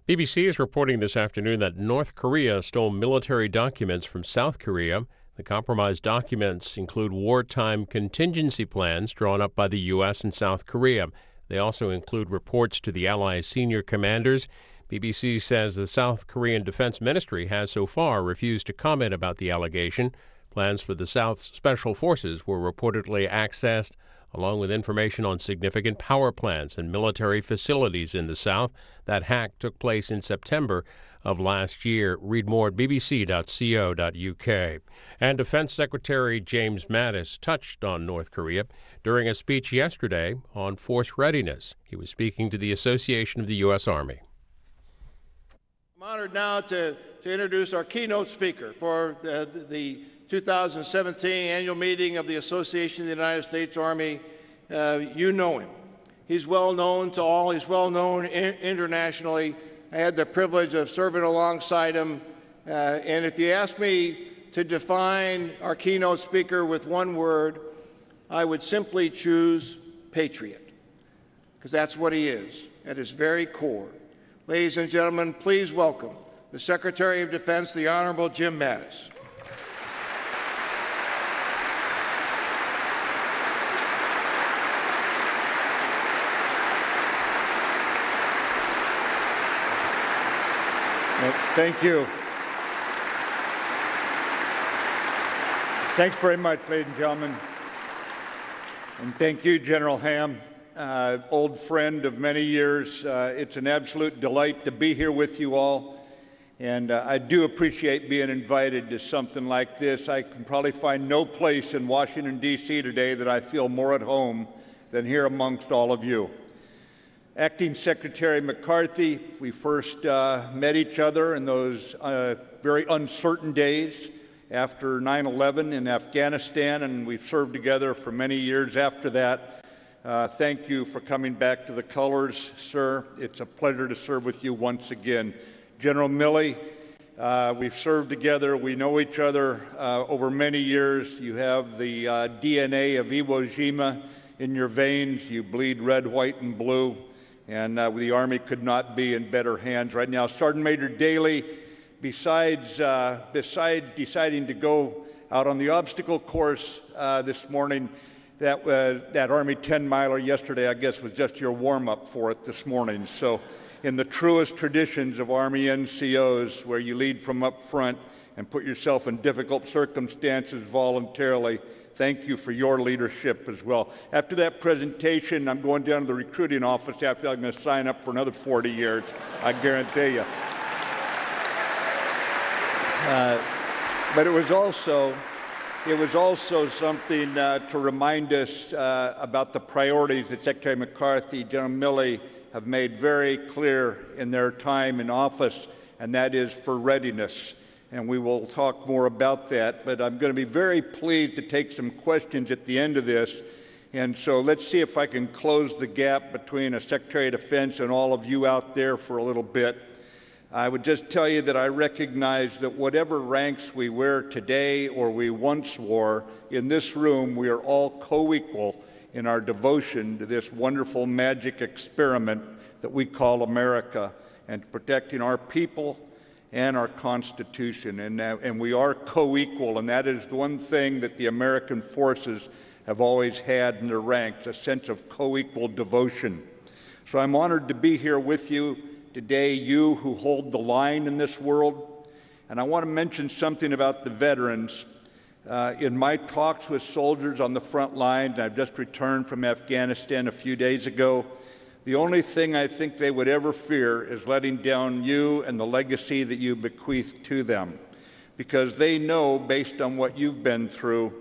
BBC is reporting this afternoon that North Korea stole military documents from South Korea. The compromised documents include wartime contingency plans drawn up by the U.S. and South Korea. They also include reports to the allies' senior commanders. BBC says the South Korean Defense Ministry has so far refused to comment about the allegation. Plans for the South's special forces were reportedly accessed, along with information on significant power plants and military facilities in the South. That hack took place in September of last year. Read more at bbc.co.uk. And Defense Secretary James Mattis touched on North Korea during a speech yesterday on force readiness. He was speaking to the Association of the U.S. Army. I'm honored now to introduce our keynote speaker for the 2017 annual meeting of the Association of the United States Army. You know him. He's well known to all. He's well known internationally. I had the privilege of serving alongside him. And if you ask me to define our keynote speaker with one word, I would simply choose patriot, because that's what he is at his very core. Ladies and gentlemen, please welcome the Secretary of Defense, the Honorable Jim Mattis. Thank you. Thanks very much, ladies and gentlemen. And thank you, General Ham, old friend of many years. It's an absolute delight to be here with you all. And I do appreciate being invited to something like this. I can probably find no place in Washington, D.C. today that I feel more at home than here amongst all of you. Acting Secretary McCarthy, we first met each other in those very uncertain days after 9/11 in Afghanistan, and we've served together for many years after that. Thank you for coming back to the colors, sir. It's a pleasure to serve with you once again. General Milley, we've served together. We know each other over many years. You have the DNA of Iwo Jima in your veins. You bleed red, white, and blue. And the Army could not be in better hands right now. Sergeant Major Daly, besides deciding to go out on the obstacle course this morning, that Army 10-miler yesterday, I guess, was just your warm-up for it this morning. So in the truest traditions of Army NCOs, where you lead from up front and put yourself in difficult circumstances voluntarily, thank you for your leadership as well. After that presentation, I'm going down to the recruiting office. After that, I'm going to sign up for another 40 years, I guarantee you. But it was also something to remind us about the priorities that Secretary McCarthy, General Milley have made very clear in their time in office, and that is for readiness. And we will talk more about that. But I'm going to be very pleased to take some questions at the end of this. And so let's see if I can close the gap between a Secretary of Defense and all of you out there for a little bit. I would just tell you that I recognize that whatever ranks we wear today or we once wore, in this room we are all co-equal in our devotion to this wonderful magic experiment that we call America, and to protecting our people and our Constitution. And we are co-equal, and that is the one thing that the American forces have always had in their ranks, a sense of co-equal devotion. So I'm honored to be here with you today, you who hold the line in this world. And I want to mention something about the veterans. In my talks with soldiers on the front line, and I've just returned from Afghanistan a few days ago, the only thing I think they would ever fear is letting down you and the legacy that you bequeath to them, because they know, based on what you've been through,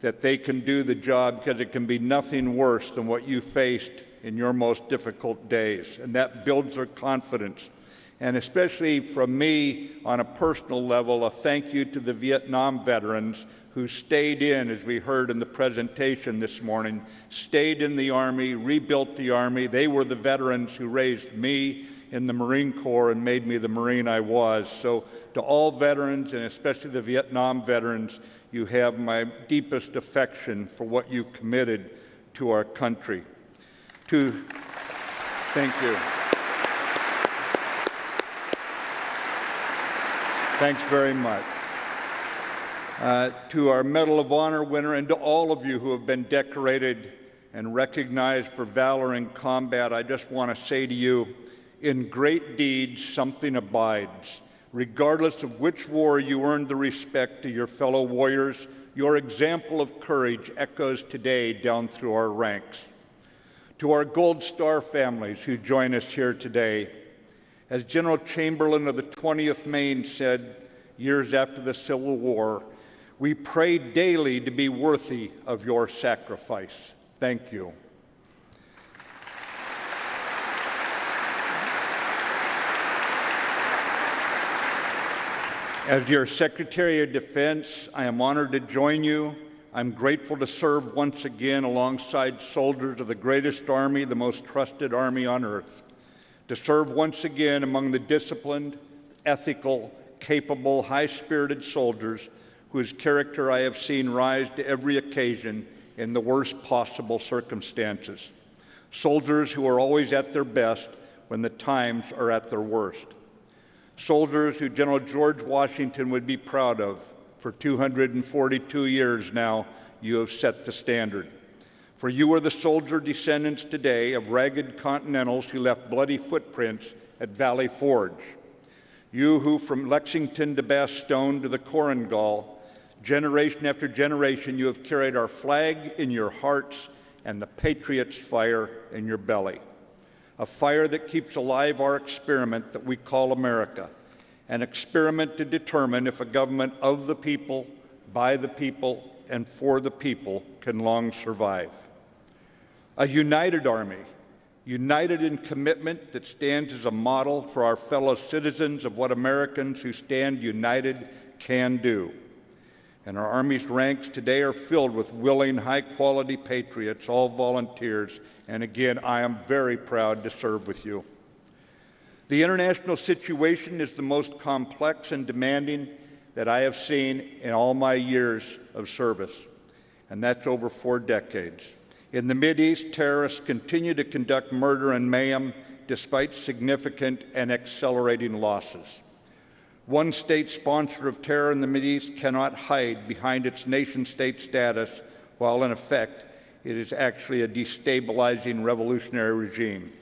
that they can do the job, because it can be nothing worse than what you faced in your most difficult days, and that builds their confidence. And especially from me, on a personal level, a thank you to the Vietnam veterans who stayed in, as we heard in the presentation this morning, stayed in the Army, rebuilt the Army. They were the veterans who raised me in the Marine Corps and made me the Marine I was. So to all veterans, and especially the Vietnam veterans, you have my deepest affection for what you've committed to our country. Thank you. Thanks very much. To our Medal of Honor winner and to all of you who have been decorated and recognized for valor in combat, I just want to say to you, in great deeds, something abides. Regardless of which war you earned the respect of your fellow warriors, your example of courage echoes today down through our ranks. To our Gold Star families who join us here today, as General Chamberlain of the 20th Maine said years after the Civil War, we pray daily to be worthy of your sacrifice. Thank you. As your Secretary of Defense, I am honored to join you. I'm grateful to serve once again alongside soldiers of the greatest army, the most trusted army on earth. To serve once again among the disciplined, ethical, capable, high-spirited soldiers whose character I have seen rise to every occasion in the worst possible circumstances. Soldiers who are always at their best when the times are at their worst. Soldiers who General George Washington would be proud of. For 242 years now, you have set the standard. For you are the soldier descendants today of ragged Continentals who left bloody footprints at Valley Forge. You who from Lexington to Bastogne to the Korengal, generation after generation, you have carried our flag in your hearts and the Patriot's fire in your belly. A fire that keeps alive our experiment that we call America, an experiment to determine if a government of the people, by the people, and for the people can long survive. A united army, united in commitment that stands as a model for our fellow citizens of what Americans who stand united can do. And our Army's ranks today are filled with willing, high-quality patriots, all volunteers, and again, I am very proud to serve with you. The international situation is the most complex and demanding that I have seen in all my years of service, and that's over 4 decades. In the Mideast, terrorists continue to conduct murder and mayhem despite significant and accelerating losses. One state sponsor of terror in the Mideast cannot hide behind its nation-state status, while in effect, it is actually a destabilizing revolutionary regime.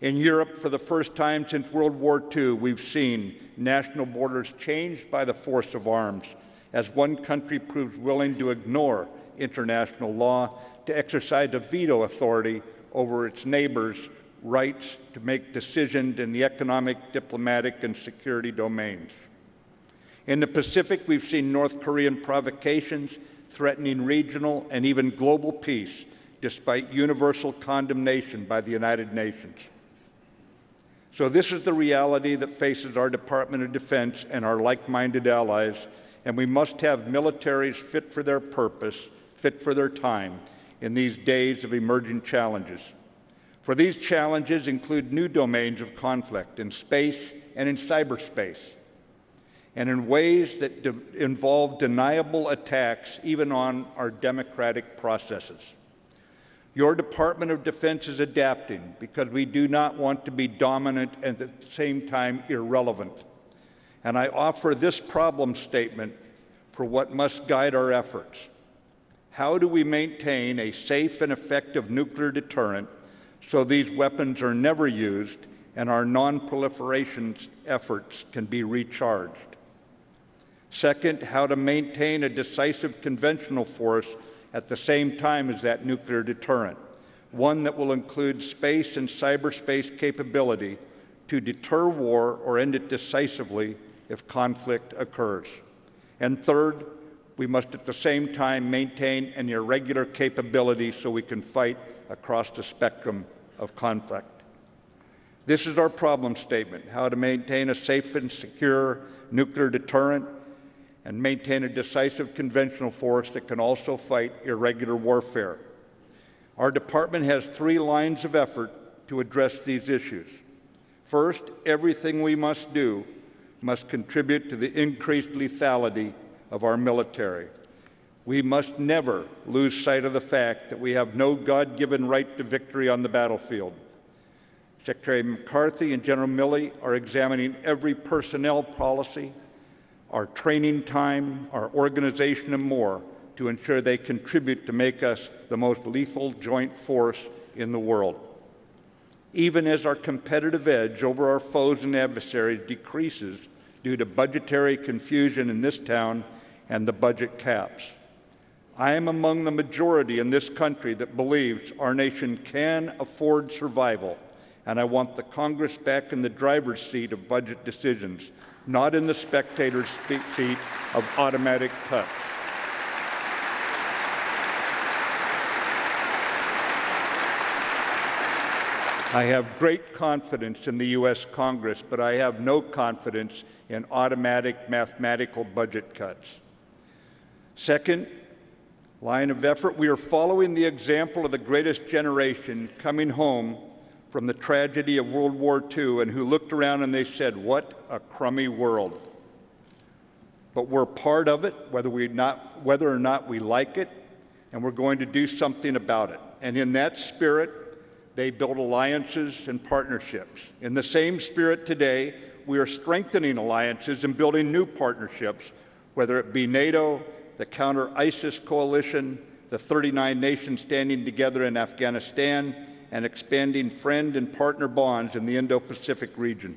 In Europe, for the first time since World War II, we've seen national borders changed by the force of arms, as one country proves willing to ignore international law to exercise a veto authority over its neighbors' rights to make decisions in the economic, diplomatic, and security domains. In the Pacific, we've seen North Korean provocations threatening regional and even global peace, despite universal condemnation by the United Nations. So this is the reality that faces our Department of Defense and our like-minded allies, and we must have militaries fit for their purpose, fit for their time, in these days of emerging challenges. For these challenges include new domains of conflict in space and in cyberspace, and in ways that involve deniable attacks even on our democratic processes. Your Department of Defense is adapting because we do not want to be dominant and at the same time irrelevant. And I offer this problem statement for what must guide our efforts. How do we maintain a safe and effective nuclear deterrent so these weapons are never used and our non-proliferation efforts can be recharged? Second, how to maintain a decisive conventional force at the same time as that nuclear deterrent, one that will include space and cyberspace capability to deter war or end it decisively if conflict occurs. And third, we must at the same time maintain an irregular capability so we can fight across the spectrum of conflict. This is our problem statement: how to maintain a safe and secure nuclear deterrent and maintain a decisive conventional force that can also fight irregular warfare. Our department has 3 lines of effort to address these issues. First, everything we must do must contribute to the increased lethality of our military. We must never lose sight of the fact that we have no God-given right to victory on the battlefield. Secretary McCarthy and General Milley are examining every personnel policy, our training time, our organization, and more to ensure they contribute to make us the most lethal joint force in the world. Even as our competitive edge over our foes and adversaries decreases due to budgetary confusion in this town and the budget caps. I am among the majority in this country that believes our nation can afford survival, and I want the Congress back in the driver's seat of budget decisions, not in the spectator's seat of automatic cuts. I have great confidence in the U.S. Congress, but I have no confidence in automatic mathematical budget cuts. Second line of effort, we are following the example of the greatest generation coming home from the tragedy of World War II and who looked around and they said, "What a crummy world." But we're part of it, whether or not we like it, and we're going to do something about it. And in that spirit, they build alliances and partnerships. In the same spirit today, we are strengthening alliances and building new partnerships, whether it be NATO, the counter-ISIS coalition, the 39 nations standing together in Afghanistan, and expanding friend and partner bonds in the Indo-Pacific region.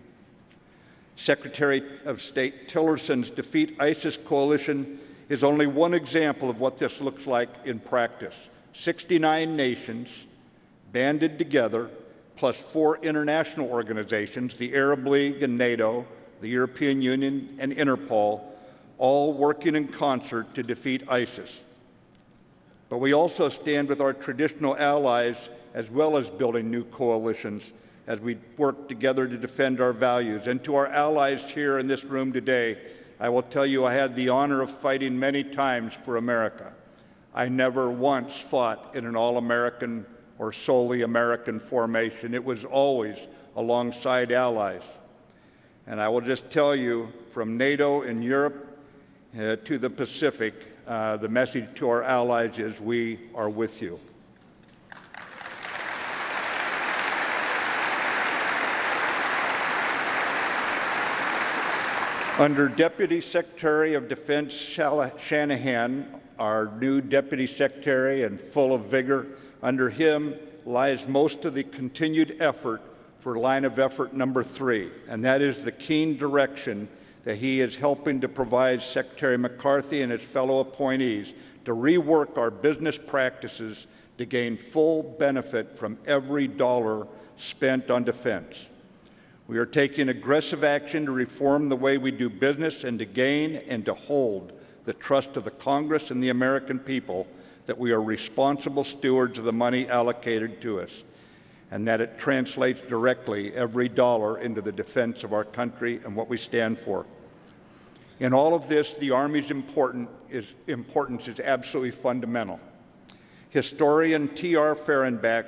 Secretary of State Tillerson's Defeat ISIS coalition is only one example of what this looks like in practice. 69 nations banded together, plus 4 international organizations, the Arab League and NATO, the European Union and Interpol, all working in concert to defeat ISIS. But we also stand with our traditional allies as well as building new coalitions as we work together to defend our values. And to our allies here in this room today, I will tell you I had the honor of fighting many times for America. I never once fought in an all-American or solely American formation. It was always alongside allies. And I will just tell you, from NATO in Europe to the Pacific, the message to our allies is we are with you. Under Deputy Secretary of Defense Shanahan, our new Deputy Secretary and full of vigor, under him lies most of the continued effort for line of effort number 3, and that is the keen direction that he is helping to provide Secretary McCarthy and his fellow appointees to rework our business practices to gain full benefit from every dollar spent on defense. We are taking aggressive action to reform the way we do business and to gain and to hold the trust of the Congress and the American people that we are responsible stewards of the money allocated to us, and that it translates directly every dollar into the defense of our country and what we stand for. In all of this, the Army's importance is absolutely fundamental. Historian T.R. Fehrenbach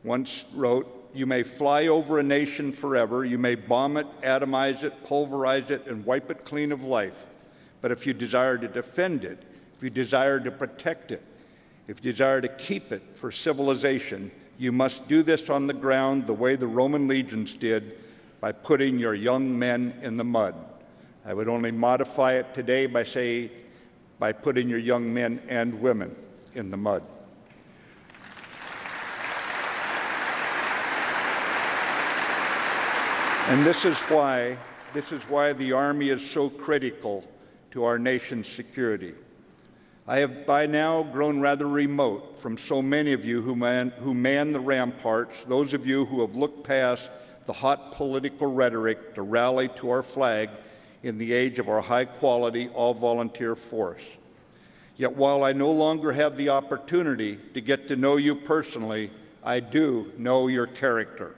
once wrote, "You may fly over a nation forever, you may bomb it, atomize it, pulverize it, and wipe it clean of life. But if you desire to defend it, if you desire to protect it, if you desire to keep it for civilization, you must do this on the ground the way the Roman legions did, by putting your young men in the mud." I would only modify it today by saying, by putting your young men and women in the mud. And this is why the Army is so critical to our nation's security. I have by now grown rather remote from so many of you who man the ramparts, those of you who have looked past the hot political rhetoric to rally to our flag in the age of our high-quality, all-volunteer force. Yet while I no longer have the opportunity to get to know you personally, I do know your character.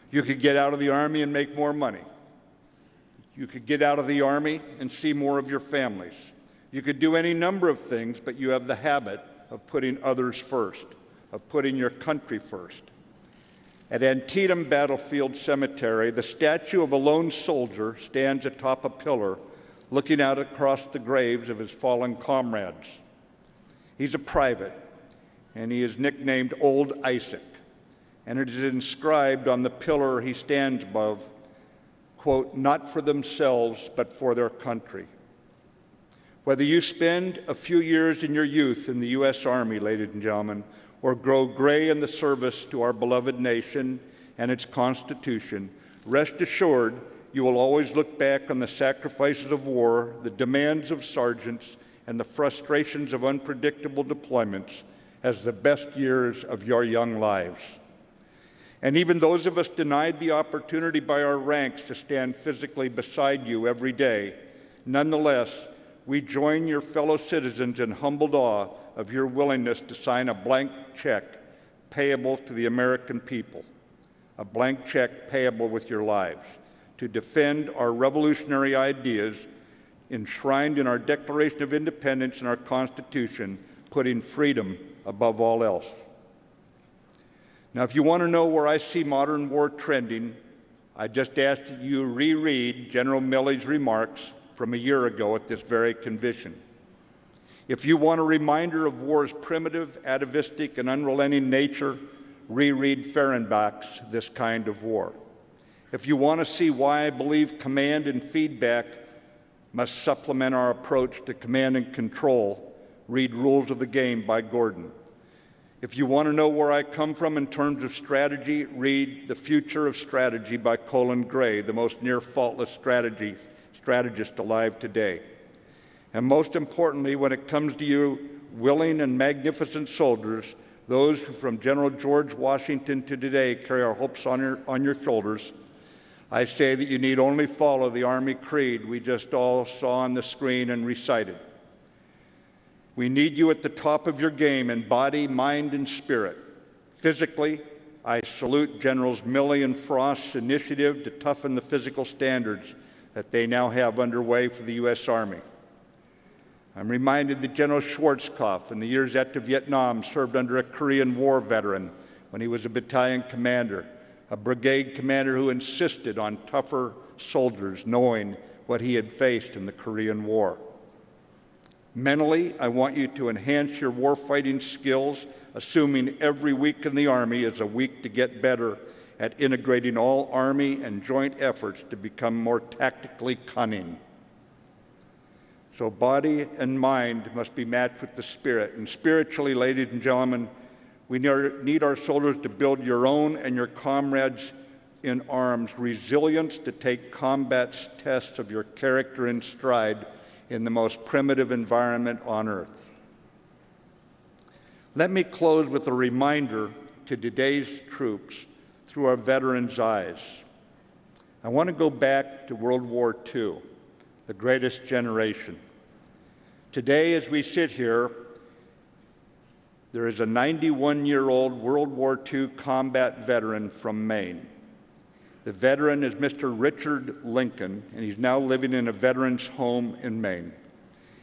You could get out of the Army and make more money. You could get out of the Army and see more of your families. You could do any number of things, but you have the habit of putting others first, of putting your country first. At Antietam Battlefield Cemetery, the statue of a lone soldier stands atop a pillar, looking out across the graves of his fallen comrades. He's a private, and he is nicknamed Old Isaac. And it is inscribed on the pillar he stands above, quote, not for themselves, but for their country. Whether you spend a few years in your youth in the U.S. Army, ladies and gentlemen, or grow gray in the service to our beloved nation and its Constitution, rest assured you will always look back on the sacrifices of war, the demands of sergeants, and the frustrations of unpredictable deployments as the best years of your young lives. And even those of us denied the opportunity by our ranks to stand physically beside you every day, nonetheless, we join your fellow citizens in humbled awe of your willingness to sign a blank check payable to the American people, a blank check payable with your lives, to defend our revolutionary ideas enshrined in our Declaration of Independence and our Constitution, putting freedom above all else. Now, if you want to know where I see modern war trending, I just ask that you reread General Milley's remarks from a year ago at this very convention. If you want a reminder of war's primitive, atavistic, and unrelenting nature, reread Fehrenbach's This Kind of War. If you want to see why I believe command and feedback must supplement our approach to command and control, read Rules of the Game by Gordon. If you want to know where I come from in terms of strategy, read The Future of Strategy by Colin Gray, the most near-faultless strategist alive today. And most importantly, when it comes to you willing and magnificent soldiers, those who from General George Washington to today carry our hopes on your shoulders, I say that you need only follow the Army Creed we just all saw on the screen and recited. We need you at the top of your game in body, mind, and spirit. Physically, I salute Generals Milley and Frost's initiative to toughen the physical standards that they now have underway for the U.S. Army. I'm reminded that General Schwarzkopf, in the years after Vietnam, served under a Korean War veteran when he was a battalion commander, a brigade commander who insisted on tougher soldiers knowing what he had faced in the Korean War. Mentally, I want you to enhance your warfighting skills, assuming every week in the Army is a week to get better at integrating all Army and joint efforts to become more tactically cunning. So body and mind must be matched with the spirit. And spiritually, ladies and gentlemen, we need our soldiers to build your own and your comrades in arms resilience to take combat tests of your character in stride in the most primitive environment on earth. Let me close with a reminder to today's troops through our veterans' eyes. I want to go back to World War II, the greatest generation. Today, as we sit here, there is a 91-year-old World War II combat veteran from Maine. The veteran is Mr. Richard Lincoln, and he's now living in a veteran's home in Maine.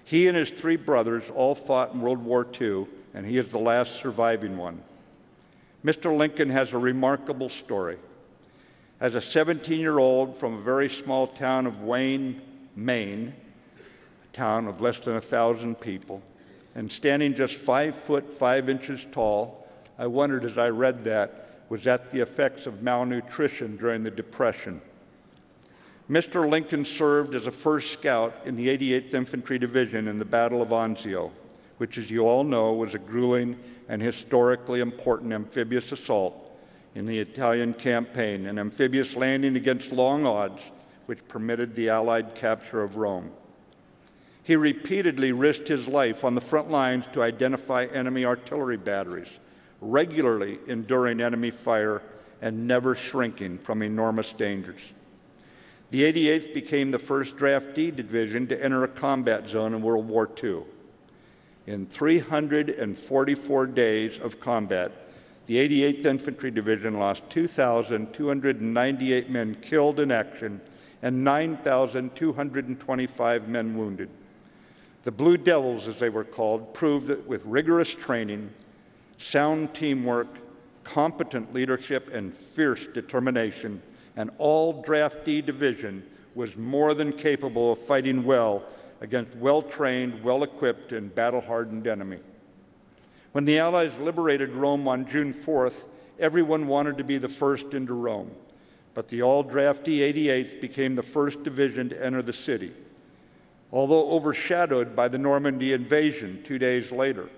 He and his three brothers all fought in World War II, and he is the last surviving one. Mr. Lincoln has a remarkable story. As a 17-year-old from a very small town of Wayne, Maine, a town of less than 1,000 people, and standing just 5 foot 5 inches tall, I wondered as I read that, was that the effects of malnutrition during the Depression? Mr. Lincoln served as a first scout in the 88th Infantry Division in the Battle of Anzio, which, as you all know, was a grueling and historically important amphibious assault in the Italian campaign, an amphibious landing against long odds which permitted the Allied capture of Rome. He repeatedly risked his life on the front lines to identify enemy artillery batteries, regularly enduring enemy fire and never shrinking from enormous dangers. The 88th became the first draftee division to enter a combat zone in World War II. In 344 days of combat, the 88th Infantry Division lost 2,298 men killed in action and 9,225 men wounded. The Blue Devils, as they were called, proved that with rigorous training, sound teamwork, competent leadership, and fierce determination, an all-draftee division was more than capable of fighting well against well-trained, well-equipped, and battle-hardened enemy. When the Allies liberated Rome on June 4th, everyone wanted to be the first into Rome. but the all-drafty 88th became the first division to enter the city, although overshadowed by the Normandy invasion 2 days later.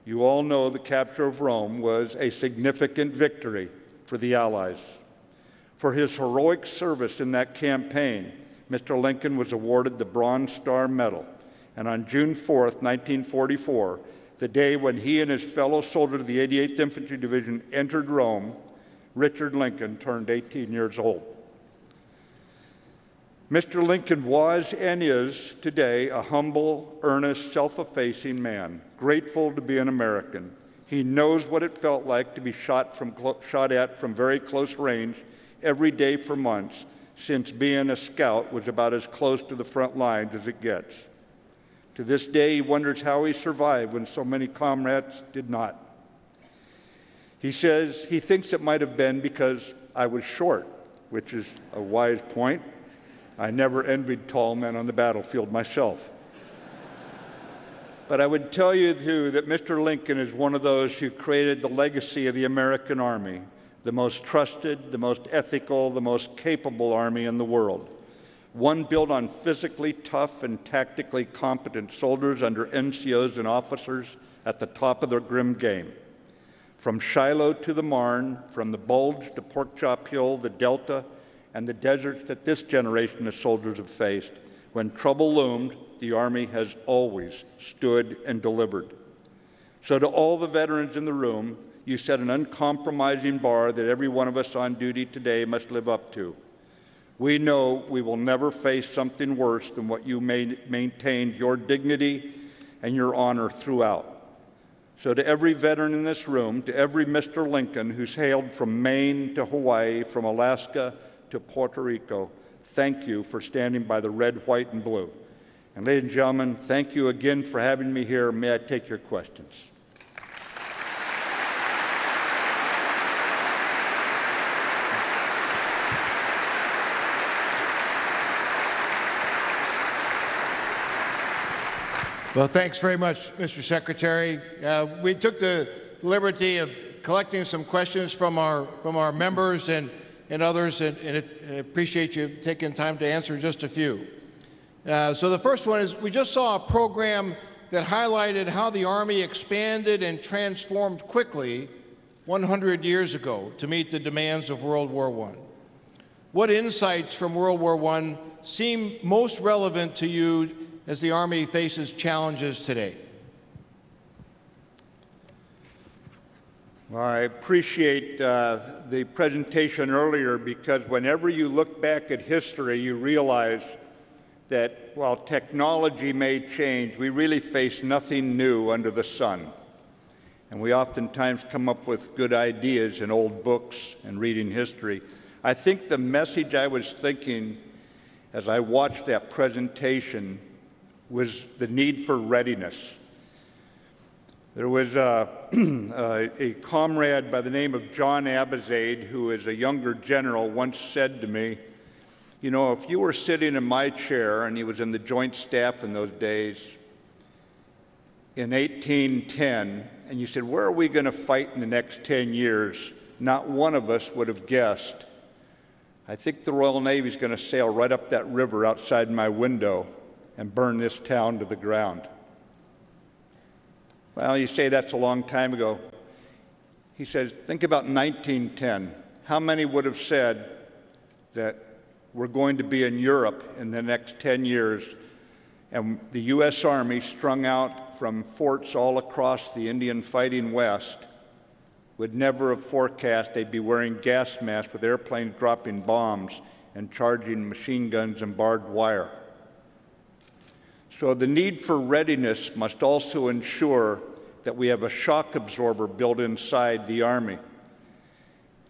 You all know the capture of Rome was a significant victory for the Allies. For his heroic service in that campaign, Mr. Lincoln was awarded the Bronze Star Medal, and on June 4th, 1944, the day when he and his fellow soldiers of the 88th Infantry Division entered Rome, Richard Lincoln turned 18 years old. Mr. Lincoln was and is today a humble, earnest, self-effacing man, grateful to be an American. He knows what it felt like to be shot at from very close range every day for months, since being a scout was about as close to the front lines as it gets. To this day, he wonders how he survived when so many comrades did not. He says he thinks it might have been because I was short, which is a wise point. I never envied tall men on the battlefield myself. But I would tell you, too, that Mr. Lincoln is one of those who created the legacy of the American Army, the most trusted, the most ethical, the most capable Army in the world. One built on physically tough and tactically competent soldiers under NCOs and officers at the top of their grim game. From Shiloh to the Marne, from the Bulge to Pork Chop Hill, the Delta, and the deserts that this generation of soldiers have faced, when trouble loomed, the Army has always stood and delivered. So to all the veterans in the room, you set an uncompromising bar that every one of us on duty today must live up to. We know we will never face something worse than what you maintained your dignity and your honor throughout. So to every veteran in this room, to every Mr. Lincoln who's hailed from Maine to Hawaii, from Alaska to Puerto Rico, thank you for standing by the red, white, and blue. And ladies and gentlemen, thank you again for having me here. May I take your questions? Well, thanks very much, Mr. Secretary. We took the liberty of collecting some questions from our members and others, and I appreciate you taking time to answer just a few. So the first one is, we just saw a program that highlighted how the Army expanded and transformed quickly 100 years ago to meet the demands of World War I. What insights from World War I seem most relevant to you as the Army faces challenges today? Well, I appreciate the presentation earlier, because whenever you look back at history, you realize that while technology may change, we really face nothing new under the sun. And we oftentimes come up with good ideas in old books and reading history. I think the message I was thinking as I watched that presentation was the need for readiness. There was a comrade by the name of John Abizade, who is a younger general, once said to me, you know, if you were sitting in my chair, and he was in the Joint Staff in those days, in 1810, and you said, where are we going to fight in the next 10 years? Not one of us would have guessed. I think the Royal Navy is going to sail right up that river outside my window and burn this town to the ground. Well, you say that's a long time ago. He says, think about 1910. How many would have said that we're going to be in Europe in the next 10 years, and the U.S. Army, strung out from forts all across the Indian fighting West, would never have forecast they'd be wearing gas masks with airplanes dropping bombs and charging machine guns and barbed wire. So the need for readiness must also ensure that we have a shock absorber built inside the Army.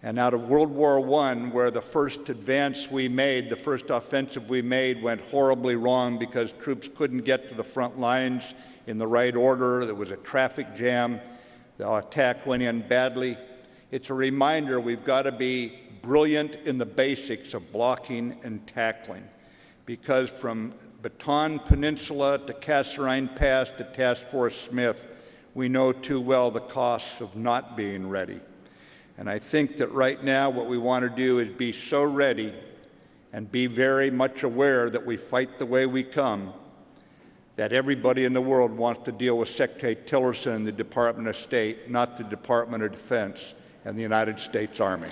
And out of World War I, where the first advance we made, the first offensive we made, went horribly wrong because troops couldn't get to the front lines in the right order, there was a traffic jam, the attack went in badly. It's a reminder we've got to be brilliant in the basics of blocking and tackling, because from Bataan Peninsula to Kasserine Pass to Task Force Smith, we know too well the costs of not being ready. And I think that right now what we want to do is be so ready and be very much aware that we fight the way we come, that everybody in the world wants to deal with Secretary Tillerson and the Department of State, not the Department of Defense and the United States Army.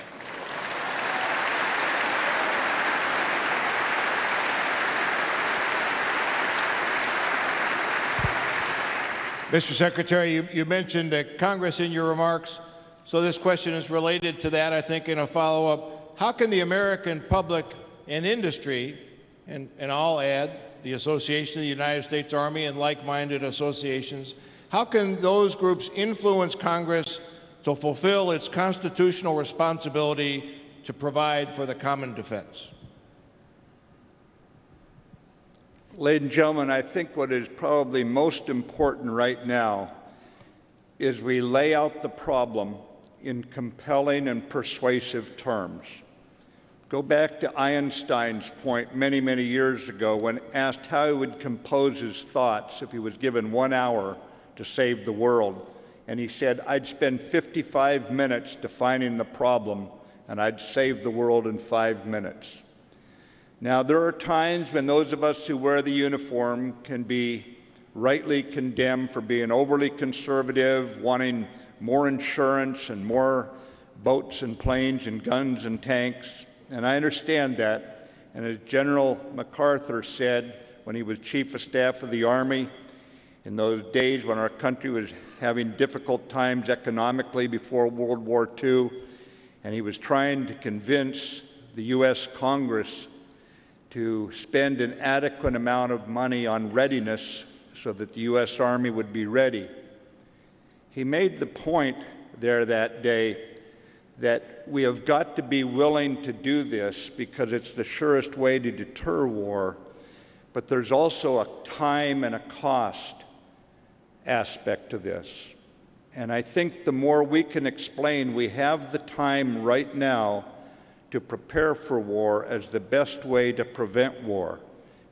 Mr. Secretary, you mentioned Congress in your remarks, so this question is related to that, I think, in a follow-up. How can the American public and industry, and I'll add the Association of the United States Army and like-minded associations, how can those groups influence Congress to fulfill its constitutional responsibility to provide for the common defense? Ladies and gentlemen, I think what is probably most important right now is we lay out the problem in compelling and persuasive terms. Go back to Einstein's point many, many years ago when asked how he would compose his thoughts if he was given 1 hour to save the world. And he said, I'd spend 55 minutes defining the problem, and I'd save the world in 5 minutes. Now, there are times when those of us who wear the uniform can be rightly condemned for being overly conservative, wanting more insurance and more boats and planes and guns and tanks. And I understand that. And as General MacArthur said when he was Chief of Staff of the Army, in those days when our country was having difficult times economically before World War II, and he was trying to convince the U.S. Congress to spend an adequate amount of money on readiness so that the U.S. Army would be ready. He made the point there that day that we have got to be willing to do this because it's the surest way to deter war, but there's also a time and a cost aspect to this. And I think the more we can explain we have the time right now to prepare for war as the best way to prevent war.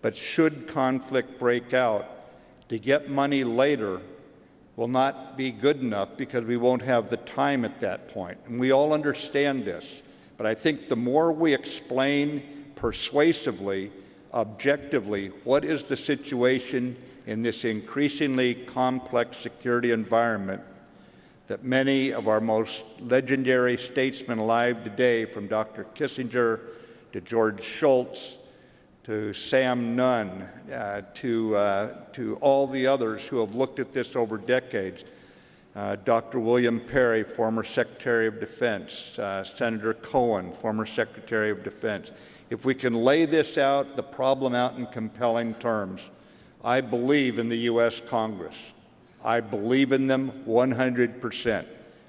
But should conflict break out, to get money later will not be good enough because we won't have the time at that point. And we all understand this. But I think the more we explain persuasively, objectively, what is the situation in this increasingly complex security environment, that many of our most legendary statesmen alive today, from Dr. Kissinger to George Shultz to Sam Nunn to all the others who have looked at this over decades, Dr. William Perry, former Secretary of Defense, Senator Cohen, former Secretary of Defense. If we can lay this out, the problem out in compelling terms, I believe in the U.S. Congress. I believe in them 100%,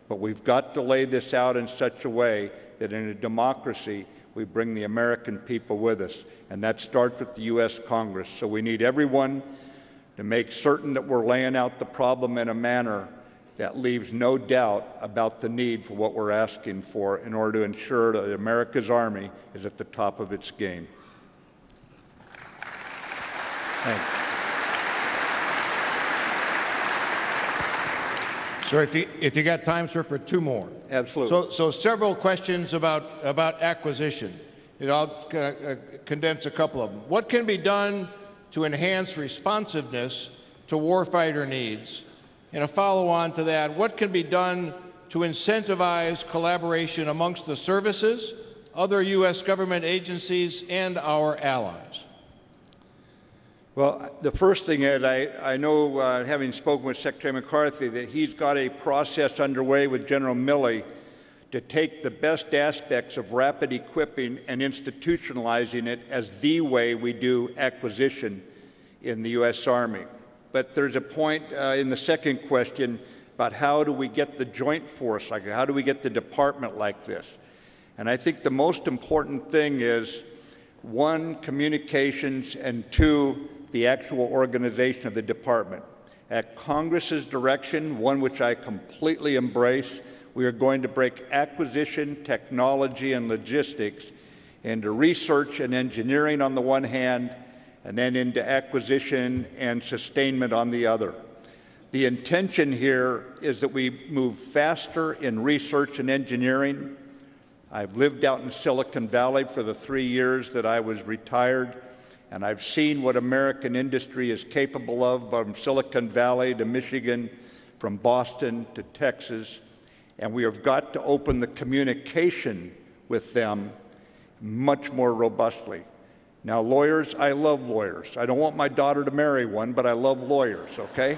but we've got to lay this out in such a way that in a democracy we bring the American people with us, and that starts with the U.S. Congress. So we need everyone to make certain that we're laying out the problem in a manner that leaves no doubt about the need for what we're asking for in order to ensure that America's Army is at the top of its game. Thank you. Sir, if you got time, sir, for two more. Absolutely. So several questions about acquisition. I'll condense a couple of them. What can be done to enhance responsiveness to warfighter needs? And a follow-on to that, what can be done to incentivize collaboration amongst the services, other U.S. government agencies, and our allies? Well, the first thing is I know, having spoken with Secretary McCarthy, that he's got a process underway with General Milley to take the best aspects of rapid equipping and institutionalizing it as the way we do acquisition in the U.S. Army. But there's a point in the second question about how do we get the joint force like that? How do we get the department like this? And I think the most important thing is, one, communications, and two, the actual organization of the department. At Congress's direction, one which I completely embrace, we are going to break acquisition, technology, and logistics into research and engineering on the one hand, and then into acquisition and sustainment on the other. The intention here is that we move faster in research and engineering. I've lived out in Silicon Valley for the 3 years that I was retired, and I've seen what American industry is capable of from Silicon Valley to Michigan, from Boston to Texas, and we have got to open the communication with them much more robustly. Now, lawyers, I love lawyers. I don't want my daughter to marry one, but I love lawyers, okay?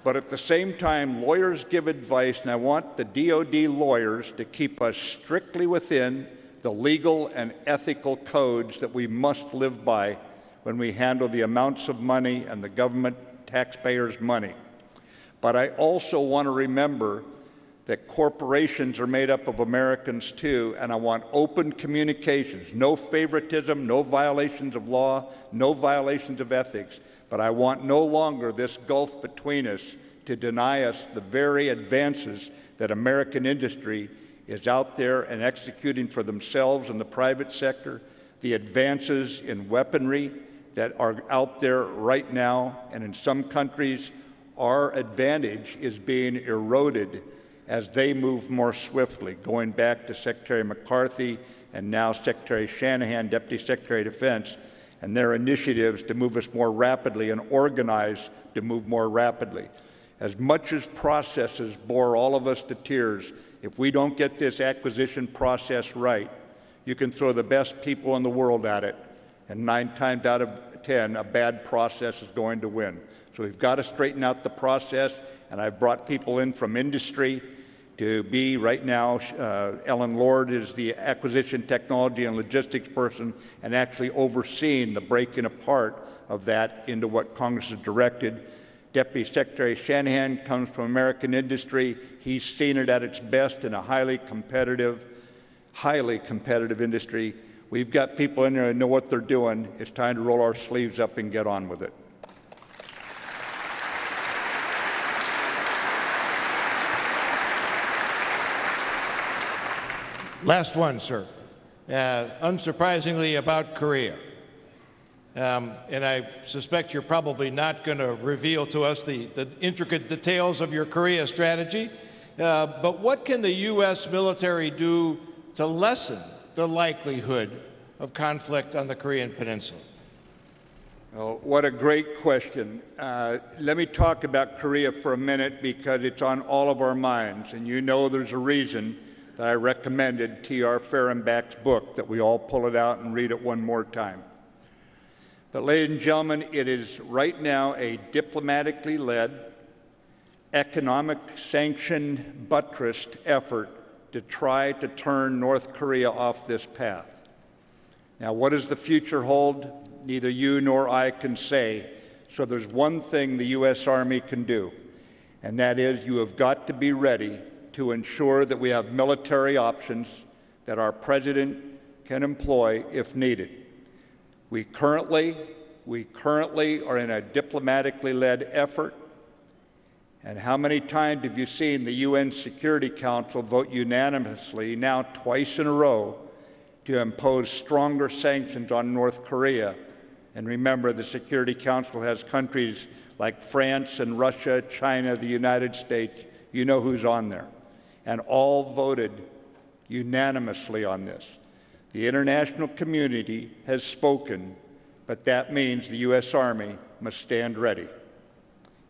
But at the same time, lawyers give advice, and I want the DOD lawyers to keep us strictly within the legal and ethical codes that we must live by when we handle the amounts of money and the government taxpayers' money. But I also want to remember that corporations are made up of Americans too, and I want open communications, no favoritism, no violations of law, no violations of ethics, but I want no longer this gulf between us to deny us the very advances that American industry is out there and executing for themselves in the private sector, the advances in weaponry that are out there right now, and in some countries, our advantage is being eroded as they move more swiftly, going back to Secretary McCarthy and now Secretary Shanahan, Deputy Secretary of Defense, and their initiatives to move us more rapidly and organize to move more rapidly. As much as processes bore all of us to tears, if we don't get this acquisition process right, you can throw the best people in the world at it, and 9 times out of 10, a bad process is going to win. So we've got to straighten out the process, and I've brought people in from industry to be right now. Ellen Lord is the acquisition technology and logistics person and actually overseeing the breaking apart of that into what Congress has directed. Deputy Secretary Shanahan comes from American industry. He's seen it at its best in a highly competitive industry. We've got people in there who know what they're doing. It's time to roll our sleeves up and get on with it. Last one, sir. Unsurprisingly, about Korea. And I suspect you're probably not going to reveal to us the intricate details of your Korea strategy. But what can the U.S. military do to lessen the likelihood of conflict on the Korean Peninsula? Oh, what a great question. Let me talk about Korea for a minute because it's on all of our minds. And you know there's a reason that I recommended T.R. Fehrenbach's book, that we all pull it out and read it one more time. But ladies and gentlemen, it is right now a diplomatically led, economic sanction buttressed effort to try to turn North Korea off this path. Now, what does the future hold? Neither you nor I can say. So there's one thing the U.S. Army can do, and that is you have got to be ready to ensure that we have military options that our president can employ if needed. We currently are in a diplomatically led effort. And how many times have you seen the UN Security Council vote unanimously, now twice in a row, to impose stronger sanctions on North Korea? And remember, the Security Council has countries like France and Russia, China, the United States. You know who's on there. And all voted unanimously on this. The international community has spoken, but that means the U.S. Army must stand ready.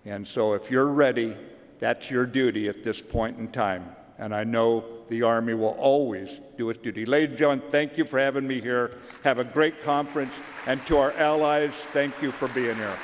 And so if you're ready, that's your duty at this point in time. And I know the Army will always do its duty. Ladies and gentlemen, thank you for having me here. Have a great conference. And to our allies, thank you for being here.